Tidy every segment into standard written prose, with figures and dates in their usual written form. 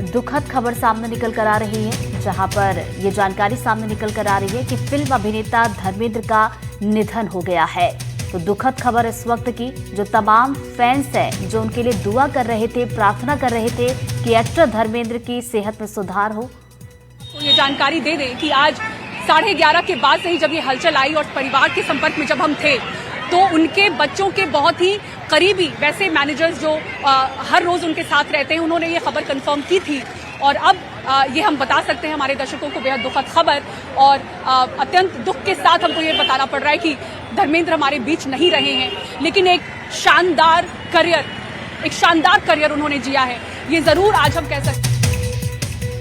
दुखद खबर सामने निकल कर आ रही है, जहां पर ये जानकारी सामने निकल कर आ रही है कि फिल्म अभिनेता धर्मेंद्र का निधन हो गया है। तो दुखद खबर इस वक्त की, जो तमाम फैंस हैं जो उनके लिए दुआ कर रहे थे, प्रार्थना कर रहे थे कि एक्टर धर्मेंद्र की सेहत में सुधार हो। तो ये जानकारी दे दें कि आज 11:30 के बाद से ही जब ये हलचल आई और परिवार के संपर्क में जब हम थे, तो उनके बच्चों के बहुत ही करीबी वैसे मैनेजर्स जो हर रोज उनके साथ रहते हैं, उन्होंने ये खबर कंफर्म की थी। और अब ये हम बता सकते हैं हमारे दर्शकों को बेहद दुखद खबर, और अत्यंत दुख के साथ हमको ये बताना पड़ रहा है कि धर्मेंद्र हमारे बीच नहीं रहे हैं, लेकिन एक शानदार करियर उन्होंने जिया है, ये जरूर आज हम कह सकते हैं।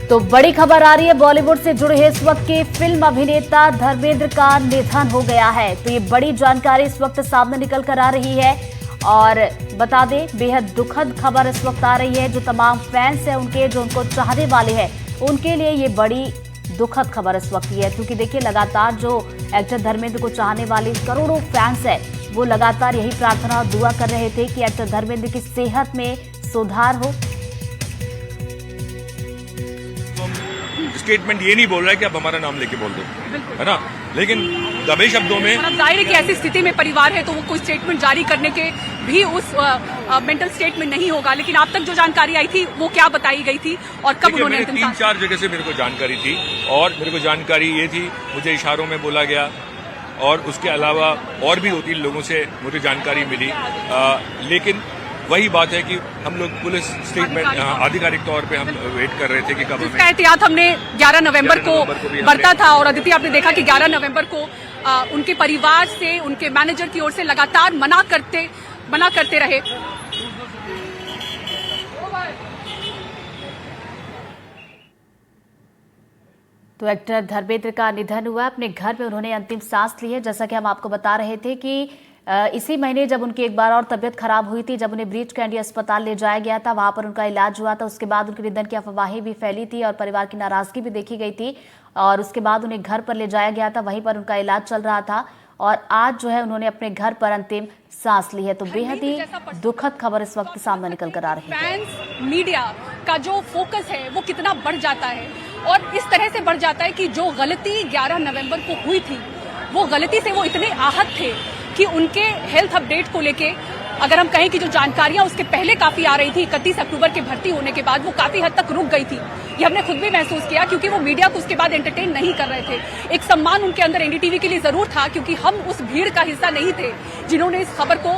तो बड़ी खबर आ रही है बॉलीवुड से जुड़े इस वक्त के फिल्म अभिनेता धर्मेंद्र का निधन हो गया है। तो ये बड़ी जानकारी इस वक्त सामने निकल कर आ रही है, और बता दें बेहद दुखद खबर इस वक्त आ रही है। जो तमाम फैंस हैं उनके, जो उनको चाहने वाले हैं, उनके लिए ये बड़ी दुखद खबर इस वक्त ये है, क्योंकि देखिए लगातार जो एक्टर धर्मेंद्र को चाहने वाले करोड़ों फैंस हैं, वो लगातार यही प्रार्थना और दुआ कर रहे थे कि एक्टर धर्मेंद्र की सेहत में सुधार हो। स्टेटमेंट ये नहीं बोल रहा है कि आप हमारा नाम लेके बोल दो, है ना, लेकिन दबे शब्दों में जाहिर है कि ऐसी स्थिति में परिवार है तो वो कोई स्टेटमेंट जारी करने के भी उस मेंटल स्टेट में नहीं होगा। लेकिन आप तक जो जानकारी आई थी वो क्या बताई गई थी और कब उन्होंने 3-4 जगह से मेरे को जानकारी थी, और मेरे को जानकारी ये थी, मुझे इशारों में बोला गया, और उसके अलावा और भी 2-3 लोगों से मुझे जानकारी मिली। लेकिन वही बात है कि हम लोग पुलिस स्टेटमेंट आधिकारिक तौर पे हम वेट कर रहे थे कि कब इसका एहतियात हमने 11 नवंबर को बरता था। और अदिति, आपने देखा कि 11 नवंबर को उनके परिवार से, उनके मैनेजर की ओर से लगातार मना करते रहे। तो एक्टर धर्मेंद्र का निधन हुआ, अपने घर में उन्होंने अंतिम सांस ली है। जैसा कि हम आपको बता रहे थे कि इसी महीने जब उनकी एक बार और तबियत खराब हुई थी, जब उन्हें ब्रीच कैंडी अस्पताल ले जाया गया था, वहां पर उनका इलाज हुआ था। उसके बाद उनके निधन की अफवाहें भी फैली थी और परिवार की नाराजगी भी देखी गई थी, और उसके बाद उन्हें घर पर ले जाया गया था, वहीं पर उनका इलाज चल रहा था, और आज जो है उन्होंने अपने घर पर अंतिम सांस ली है। तो बेहद ही दुखद खबर इस वक्त सामने निकल कर आ रही है। फैंस मीडिया का जो फोकस है वो कितना बढ़ जाता है, और इस तरह से बढ़ जाता है कि जो गलती 11 नवंबर को हुई थी, वो गलती से वो इतने आहत थे कि उनके हेल्थ अपडेट को लेके, अगर हम कहें कि जो जानकारियां उसके पहले काफी आ रही थी, 31 अक्टूबर के भर्ती होने के बाद वो काफी हद तक रुक गई थी। ये हमने खुद भी महसूस किया, क्योंकि वो मीडिया को उसके बाद एंटरटेन नहीं कर रहे थे। एक सम्मान उनके अंदर एनडीटीवी के लिए जरूर था, क्योंकि हम उस भीड़ का हिस्सा नहीं थे जिन्होंने इस खबर को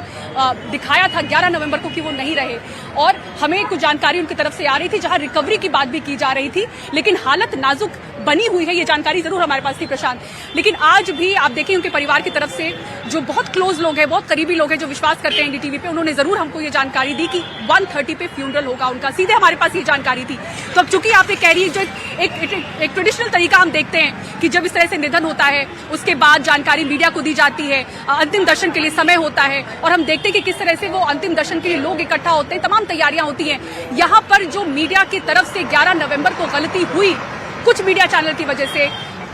दिखाया था 11 नवंबर को कि वो नहीं रहे। और हमें कुछ जानकारी उनकी तरफ से आ रही थी जहां रिकवरी की बात भी की जा रही थी, लेकिन हालत नाजुक बनी हुई है, ये जानकारी जरूर हमारे पास थी प्रशांत। लेकिन आज भी आप देखिए उनके परिवार की तरफ से जो बहुत क्लोज लोग हैं, बहुत करीबी लोग हैं, जो विश्वास करते हैं एनडीटीवी पे, उन्होंने जरूर हमको ये जानकारी दी कि 1:30 पे फ्यूनरल होगा उनका। सीधे हमारे पास ये जानकारी थी। तो अब चूंकि आप ये कह रही है, जो एक ट्रेडिशनल तरीका हम देखते हैं कि जब इस तरह से निधन होता है उसके बाद जानकारी मीडिया को दी जाती है, अंतिम दर्शन के लिए समय होता है, और हम देखते हैं कि किस तरह से वो अंतिम दर्शन के लिए लोग इकट्ठा होते हैं, तमाम तैयारियां होती हैं। यहाँ पर जो मीडिया की तरफ से 11 नवंबर को गलती हुई कुछ मीडिया चैनल की वजह से,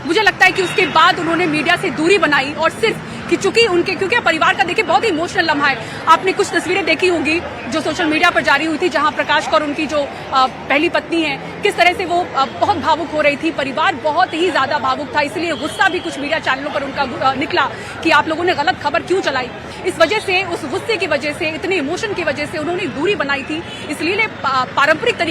मुझे लगता है कि उसके बाद उन्होंने मीडिया से दूरी बनाई, और सिर्फ कि क्योंकि परिवार का देखिए बहुत ही इमोशनल लम्हा है। आपने कुछ तस्वीरें देखी होंगी जो सोशल मीडिया पर जारी हुई थी, जहां प्रकाश कौर उनकी जो पहली पत्नी है, किस तरह से वो बहुत भावुक हो रही थी। परिवार बहुत ही ज्यादा भावुक था, इसलिए गुस्सा भी कुछ मीडिया चैनलों पर उनका निकला कि आप लोगों ने गलत खबर क्यों चलाई। इस वजह से, उस गुस्से की वजह से, इतने इमोशन की वजह से उन्होंने दूरी बनाई थी। इसलिए पारंपरिक तरीके